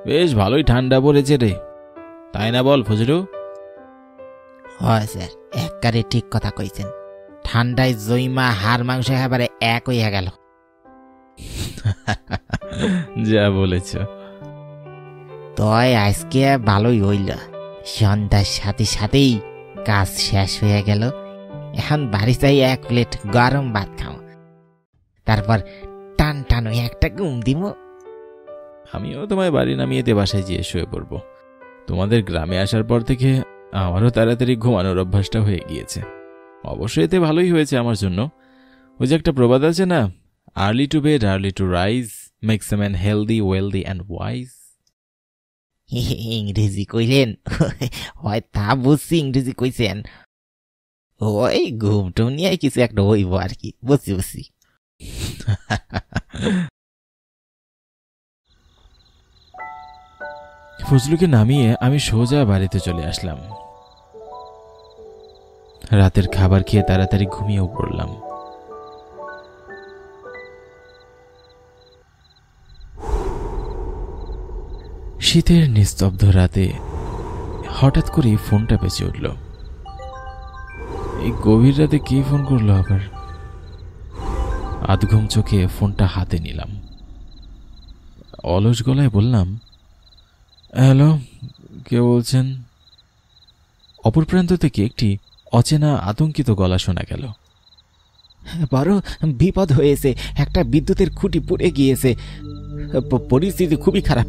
বেশ ভালোই ঠান্ডা পড়েছে রে, তাই না বল ফজলু? হয় স্যার, একবারে ঠিক কথা কইছেন। ঠান্ডায় জৈমা হাড় মাংস একেবারে এক হইয়া গেল। যা বলেছ। তয় আজকে ভালোই হইল, সন্ধ্যার সাথে সাথেই কাজ শেষ হয়ে গেল। এখন বাড়ি যাই এক প্লেট গরম ভাত খাও, তারপর টান টান একটা ঘুম দিব। আমিও তোমায় বাড়ি নামিয়ে দিয়ে বাসায় গিয়ে শুয়ে পড়বো। তোমাদের গ্রামে আসার পর থেকে আমারও তাড়াতাড়ি ঘুমানোর অভ্যাসটা হয়ে গিয়েছে। অবশ্যই এতে ভালোই হয়েছে আমার জন্য। ওই যে একটা প্রবাদ আছে না, early to bed early to rise makes a man healthy wealthy and wise. ইংরেজি কইলেন? হয় তা বুঝছি, ইংরেজি কইছেন। ওই ঘুম টুম নিয়ে কিছু একটা হইব আর কি, বুঝছি বুঝছি। ফজলুকে নামিয়ে আমি সোজা বাড়িতে চলে আসলাম। রাতের খাবার খেয়ে তাড়াতাড়ি ঘুমিয়েও পড়লাম। শীতের নিস্তব্ধ রাতে হঠাৎ করে ফোনটা বেজে উঠল। এই গভীর রাতে কে ফোন করলো আবার? আধঘুম চোখে ফোনটা হাতে নিলাম। অলস গলায় বললাম, হ্যালো, কে বলছেন? অপর প্রান্ত থেকে একটি অচেনা আতঙ্কিত গলা শোনা গেল। বড় বিপদ হয়েছে, একটা বিদ্যুতের খুঁটি পুড়ে গিয়েছে, পরিস্থিতি খুবই খারাপ,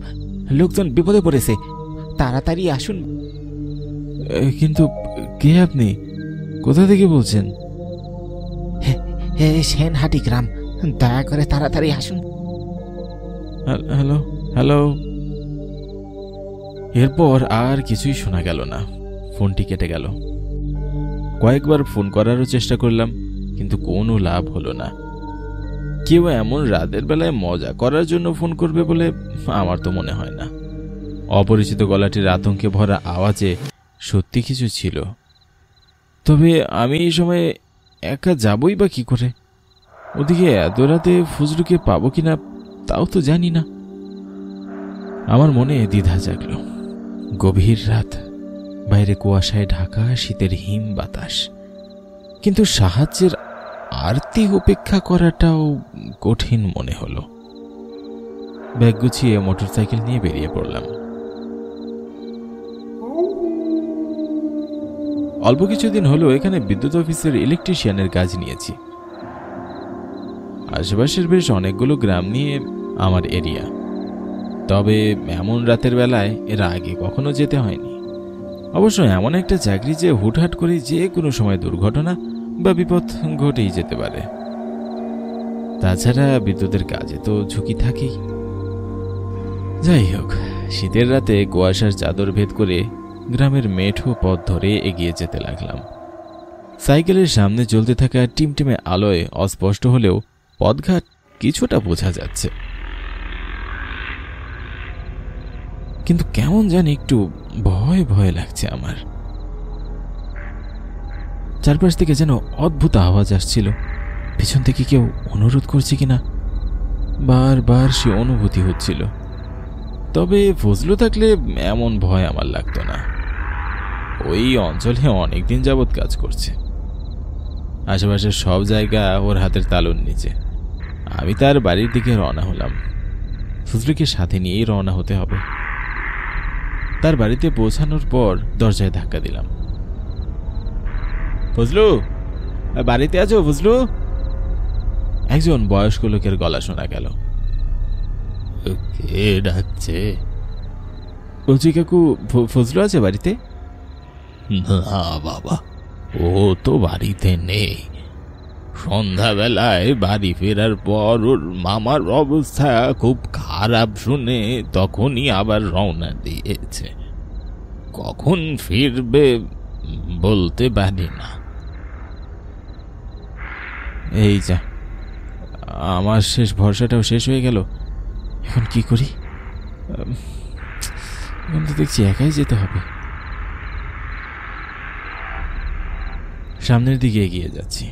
লোকজন বিপদে পড়েছে, তাড়াতাড়ি আসুন। কিন্তু কে আপনি? কোথা থেকে বলছেন? সেনহাটি গ্রাম, দয়া করে তাড়াতাড়ি আসুন। Hello hello. এরপর আর কিছুই শোনা গেল না। ফোনটি কেটে গেল। কয়েকবার ফোন করারও চেষ্টা করলাম, কিন্তু কোনো লাভ হলো না। কেউ এমন রাতের বেলায় মজা করার জন্য ফোন করবে বলে আমার তো মনে হয় না। অপরিচিত গলাটির আতঙ্কে ভরা আওয়াজে সত্যি কিছু ছিল। তবে আমি এই সময় একা যাবই বা কি করে? ওদিকে এত রাতে ফজলুকে পাবো কিনা তাও তো জানি না। আমার মনে দ্বিধা জাগল। গভীর রাত, বাইরে কুয়াশায় ঢাকা শীতের হিম বাতাস, কিন্তু সাহায্যের আরতি উপেক্ষা করাটাও কঠিন মনে হলো। ব্যাগ গুছিয়ে মোটরসাইকেল নিয়ে বেরিয়ে পড়লাম। অল্প কিছুদিন হলো এখানে বিদ্যুৎ অফিসের ইলেকট্রিশিয়ানের কাজ নিয়েছি। আশেপাশের বেশ অনেকগুলো গ্রাম নিয়ে আমার এরিয়া। তবে এমন রাতের বেলায় এর আগে কখনো যেতে হয়নি। অবশ্য এমন একটা চাকরি যে হুটহাট করে যে কোনো সময় দুর্ঘটনা বা বিপদ ঘটেই যেতে পারে। তাছাড়া বিদ্যুতের কাজে তো ঝুঁকি থাকেই। যাই হোক, শীতের রাতে কুয়াশার চাদর ভেদ করে গ্রামের মেঠো পথ ধরে এগিয়ে যেতে লাগলাম। সাইকেলের সামনে জ্বলতে থাকা টিমটিমে আলোয় অস্পষ্ট হলেও পথঘাট কিছুটা বোঝা যাচ্ছে, কিন্তু কেমন জানি একটু ভয় ভয় লাগছে আমার। চারপাশ থেকে যেন অদ্ভুত আওয়াজ আসছিল, পিছন থেকে কেউ অনুরোধ করছে কিনা বারবার সে অনুভূতি হচ্ছিল। তবে ফজলু থাকলে এমন ভয় আমার লাগতো না। ওই অঞ্চলে অনেকদিন যাবৎ কাজ করছে, আশেপাশের সব জায়গা ওর হাতের তালুর নিচে। আমি তার বাড়ির দিকে রওনা হলাম। ফজলুকে সাথে নিয়েই রওনা হতে হবে। তার বাড়িতে পৌঁছানোর পর দরজায় ধাক্কা দিলাম। ফজলু, বাড়িতে আছো ফজলু? একজন বয়স্ক লোকের গলা শোনা গেল। কে ডাকছে? বলছি কাকু, ফজলু আছে বাড়িতে? না বাবা, ও তো বাড়িতে নেই। সন্ধ্যাবেলায় বাড়ি ফেরার পর ওর মামার অবস্থা খুব খারাপ শুনে তখনই আবার রওনা দিয়েছে। কখন ফিরবে বলতে পারি না। এই যা, আমার শেষ ভরসাটাও শেষ হয়ে গেল। এখন কি করি? এখন তো দেখছি একাই যেতে হবে। সামনের দিকে এগিয়ে যাচ্ছি।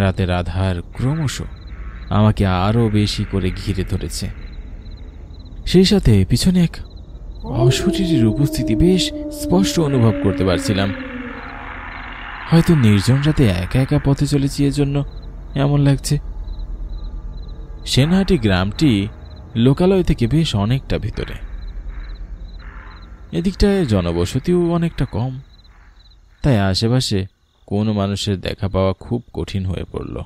রাতের আধার ক্রমশ আমাকে আরো বেশি করে ঘিরে ধরেছে। সেই সাথে পিছনে এক অশরীরীর উপস্থিতি বেশ স্পষ্ট অনুভব করতে পারছিলাম। হয়তো নির্জন রাতে একা একা পথে চলেছি, এজন্য এমন লাগছে। সেনহাটি গ্রামটি লোকালয় থেকে বেশ অনেকটা ভিতরে। এদিকটায় জনবসতিও অনেকটা কম, তাই আশেপাশে কোনো মানুষের দেখা পাওয়া খুব কঠিন হয়ে পড়ল।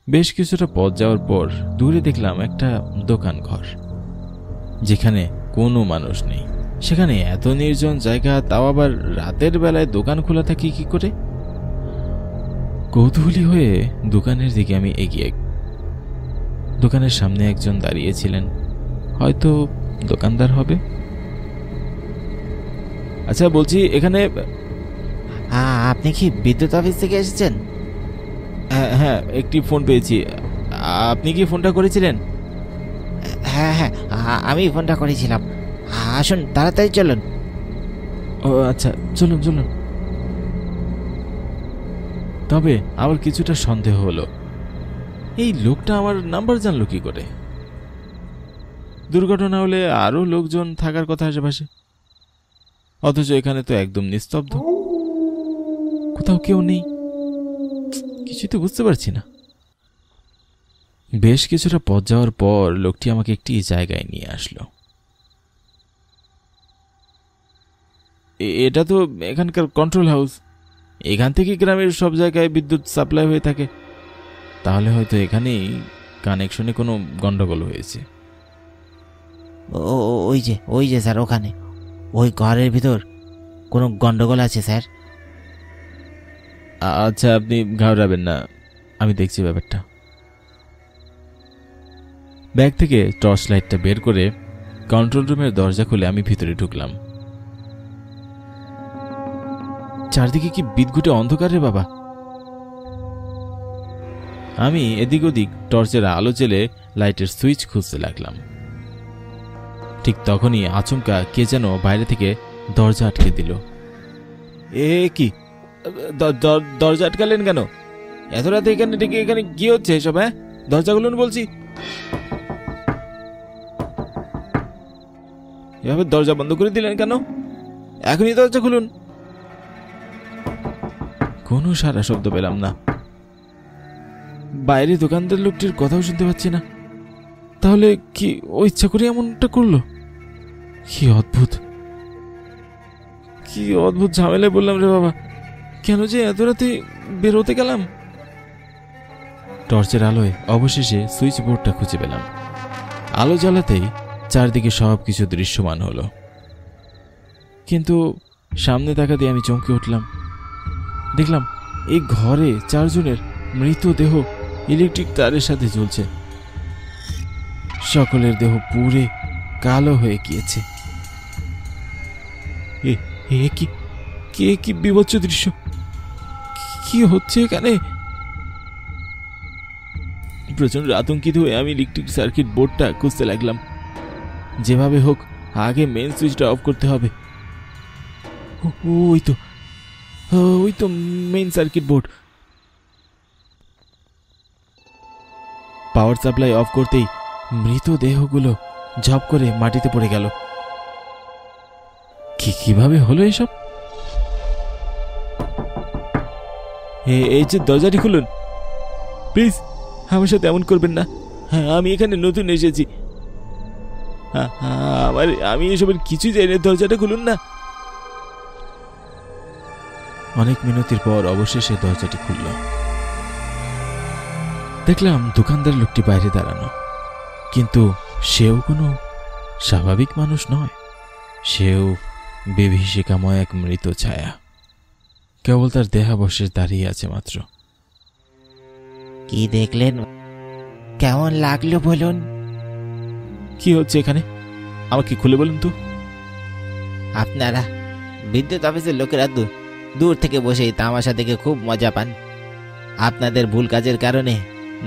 বেশ কিছুটা পথ যাওয়ার পর দূরে দেখলাম একটা দোকান ঘর, যেখানে কোনো মানুষ নেই। সেখানে এত নির্জন জায়গা, তাও আবার রাতের বেলায় দোকান খোলা থাকে কি করে? কৌতূহলী হয়ে দোকানের দিকে আমি এগিয়ে। দোকানের সামনে একজন দাঁড়িয়েছিলেন, হয়তো দোকানদার হবে। আচ্ছা, বলছি এখানে আপনি কি বিদ্যুৎ অফিস থেকে এসেছেন? হ্যাঁ, একটি ফোন পেয়েছি। আপনি কি ফোনটা করেছিলেন? হ্যাঁ হ্যাঁ, আমি ফোনটা করেছিলাম। আসুন, তাড়াতাড়ি চলুন। ও আচ্ছা, চলুন চলুন। তবে আমার কিছুটা সন্দেহ হলো, এই লোকটা আমার নাম্বার জানলো কি করে? দুর্ঘটনা হলে আরো লোকজন থাকার কথা আশেপাশে, অথচ এখানে তো একদম নিস্তব্ধ, কোথাও কেউ নেই। কিছুই তো বুঝতে পারছি না। বেশ কিছুটা পথ যাওয়ার পর লোকটি আমাকে একটি জায়গায় নিয়ে আসলো। এটা তো এখানকার কন্ট্রোল হাউস। এখান থেকে গ্রামের সব জায়গায় বিদ্যুৎ সাপ্লাই হয়ে থাকে। তাহলে হয়তো এখানেই কানেকশনে কোনো গন্ডগোল হয়েছে। ওই যে স্যার, ওখানে ওই ঘরের ভিতর কোনো গন্ডগোল আছে স্যার। আচ্ছা, আপনি ঘাবড়াবেন না, আমি দেখছি ব্যাপারটা। ব্যাগ থেকে টর্চ লাইটটা বের করে কন্ট্রোল রুমের দরজা খুলে আমি ভিতরে ঢুকলাম। চারদিকে কি বিদঘুটে অন্ধকার রে বাবা! আমি এদিক ওদিক টর্চের আলো জ্বেলে লাইটের সুইচ খুঁজতে লাগলাম। ঠিক তখনই আচমকা কে যেন বাইরে থেকে দরজা আটকে দিল। এ কি, দরজা আটকালেন কেন? এত রাতে এখানে ডেকে এখানে কি হচ্ছে এসব? হ্যাঁ, দরজা খুলুন বলছি। এভাবে দরজা বন্ধ করে দিলেন কেন? এখনই দরজা খুলুন। কোনো সারা শব্দ পেলাম না। বাইরে দোকানদার লোকটির কথাও শুনতে পাচ্ছি না। তাহলে কি ও ইচ্ছা করে এমনটা করলো? কি অদ্ভুত ঝামেলায় বললাম রে বাবা! কেন যে এত রাতে বেরোতে গেলাম? টর্চের আলোয় অবশেষে সুইচ বোর্ডটা খুঁজে পেলাম। আলো জ্বালাতেই চারদিকে সবকিছু দৃশ্যমান হলো, কিন্তু সামনে তাকাতে আমি চমকে উঠলাম। দেখলাম এই ঘরে 4 জনের মৃতদেহ ইলেকট্রিক তারের সাথে ঝুলছে। সকলের দেহ পুড়ে কালো হয়ে গিয়েছে। কি বিভৎস দৃশ্য! কি হচ্ছে এখানে? প্রচন্ড আতঙ্কিত হয়ে আমি ইলেকট্রিক সার্কিট বোর্ডটা খুঁজতে লাগলাম। যেভাবে হোক আগে মেইন সুইচটা অফ করতে হবে। ওই তো main circuit board. Power supply of করতেই মৃতদেহগুলো ঝপ করে মাটিতে পড়ে গেল। কিভাবে হলো এসব? এই যে দরজাটি খুলুন প্লিজ, আমার সাথে এমন করবেন না। হ্যাঁ, আমি এখানে নতুন এসেছি। আমি এসবের কিছুই জানি না, দরজাটা খুলুন না। অনেক মিনতির পর অবশেষে দরজাটি খুলল। দেখলাম দোকানদার লোকটি বাইরে দাঁড়ানো, কিন্তু সেও কোনো স্বাভাবিক মানুষ নয়। সেও বিভীষিকাময় এক মৃত ছায়া। কেবল তার দেহাবশেষ দাঁড়িয়ে আছে মাত্র। কি দেখলেন? কেমন লাগলো বলুন? কি হচ্ছে এখানে আমাকে খুলে বলুন তো। আপনারা বিদ্যুৎ অফিসের লোকেরা দূর থেকে বসে তামাশা দেখে খুব মজা পান। আপনাদের ভুল কাজের কারণে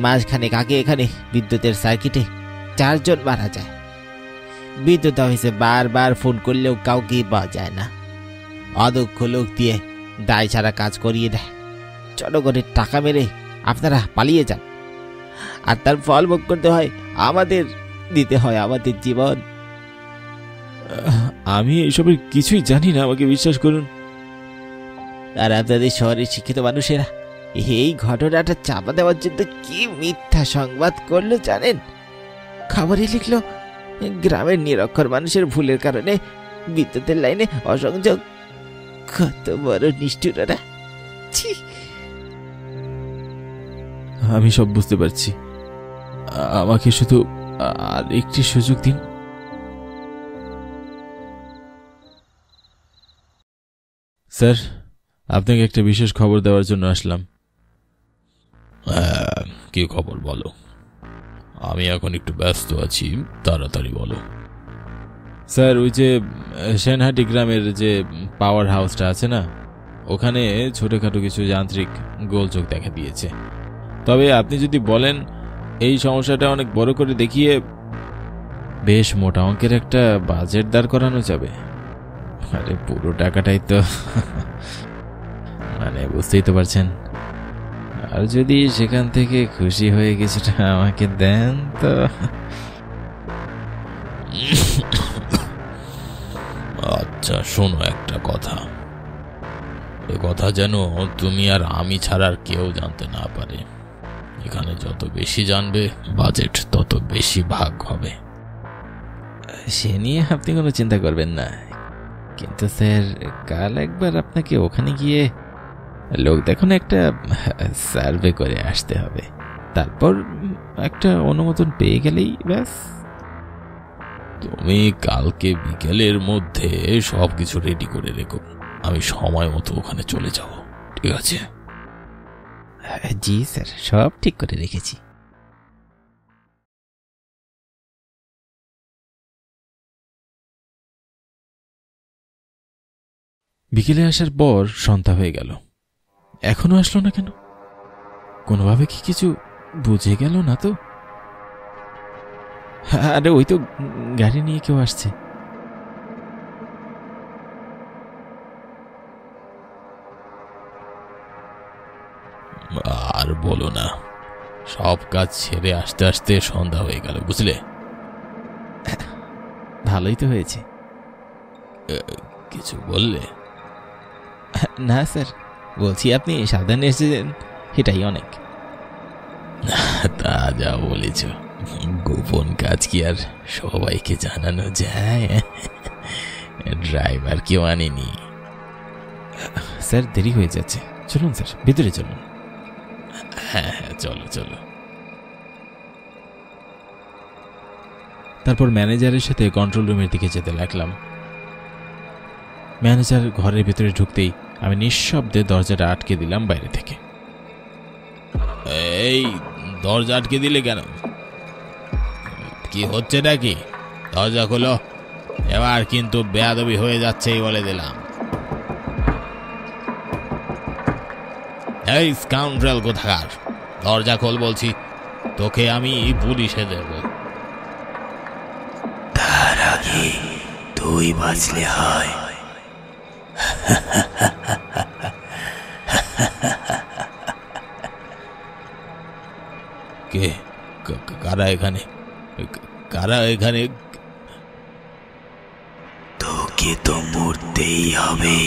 মাঝখানে আগে এখানে বিদ্যুতের সার্কিটে 4 জন মারা যায়। বিদ্যুৎ অফিসে বারবার ফোন করলেও কাউকেই পাওয়া যায় না। অদক্ষ লোক দিয়ে দায় ছাড়া কাজ করিয়ে দেয়। জনগণের টাকা মেরে আপনারা পালিয়ে যান, আর তার ফল ভোগ করতে হয় আমাদের দিতে হয় আমাদের জীবন। আমি এসবের কিছুই জানি না, আমাকে বিশ্বাস করুন। আর আপনাদের শহরের শিক্ষিত মানুষেরা এই ঘটনাটা চাপা দেওয়ার জন্য কি মিথ্যা সংবাদ করলো জানেন? খবরে লিখলো গ্রামের নিরক্ষর মানুষের ভুলের কারণে বিদ্যুতের লাইনে অসংযোগ। কত বড় নিষ্ঠুররা! ছি! আমি সব বুঝতে পারছি, আমাকে শুধু আর একটি সুযোগ দিন। স্যার, আপনাকে একটা বিশেষ খবর দেওয়ার জন্য আসলাম। কি খবর বলো? আমি এখন একটু ব্যস্ত আছি, তাড়াতাড়ি বলো। স্যার, ওই যে সেনহাটি গ্রামের যে পাওয়ার হাউসটা আছে না, ওখানে ছোটখাটো কিছু যান্ত্রিক গোলযোগ দেখা দিয়েছে। তবে আপনি যদি বলেন এই সমস্যাটা অনেক বড় করে দেখিয়ে বেশ মোটা অঙ্কের একটা বাজেট দাঁড় করানো যাবে। আরে পুরো টাকাটাই তো মানে বুঝতেই তো পারছেন। আর যদি সেখান থেকে খুশি হয়ে কিছুটা আমাকে দেন তো। আচ্ছা শোনো, একটা কথা, এ কথা যেন তুমি আর আমি ছাড়া আর কেউ জানতে না পারে। এখানে যত বেশি জানবে বাজেট তত বেশি ভাগ হবে। সে নিয়ে আপনি কোনো চিন্তা করবেন না, কিন্তু স্যার কাল একবার আপনাকে ওখানে গিয়ে লোক দেখুন একটা সার্ভে করে আসতে হবে। তারপর একটা অনুমোদন পেয়ে গেলেই ব্যাস। তুমি কালকে বিকেলের মধ্যে সবকিছু রেডি করে রেখো, আমি সময় মতো ওখানে চলে যাব, ঠিক আছে? জি স্যার, সব ঠিক করে রেখেছি। বিকেলে আসার পর সন্ধ্যা হয়ে গেল, এখনো আসলো না কেন? কোনোভাবে কি কিছু বুঝে গেল না তো? আরে ওই তো গাড়ি নিয়ে কেউ আসছে। আর বলো না, সব কাজ ছেড়ে আসতে আসতে সন্ধ্যা হয়ে গেল, বুঝলে? ভালোই তো হয়েছে। কিছু বললে? না স্যার, বলছি আপনি সাবধানে এসেছেন, এটাই অনেক। তা যা বলেছ, গোপন কাজ কি আর সবাইকে জানানো যায়? ড্রাইভার কেউ আনেনি। স্যার দেরি হয়ে যাচ্ছে, চলুন স্যার ভিতরে চলুন। হ্যাঁ, চলো চলো। তারপর ম্যানেজারের সাথে কন্ট্রোল রুমের দিকে যেতে লাগলাম। ম্যানেজার ঘরের ভিতরে ঢুকতেই আমি নিঃশব্দে দরজাটা আটকে দিলাম বাইরে থেকে। এই দরজা আটকে দিলে কেন? কি হচ্ছে নাকি? দরজা খোলো, এবার কিন্তু বেয়াদবি হয়ে যাচ্ছে বলে দিলাম। এই স্কাউন্ড্রেল কোথাকার, দরজা খোল বলছি, তোকে আমি পুলিশে দেব। তার আগে তুই বাঁচলে হয়। কে? কারা এখানে? কারা এখানে? তোকে তো মরতেই হবে।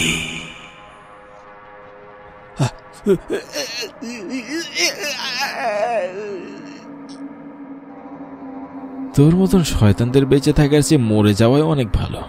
তোর মতন শয়তানদের বেঁচে থাকার চেয়ে মরে যাওয়াই অনেক ভালো।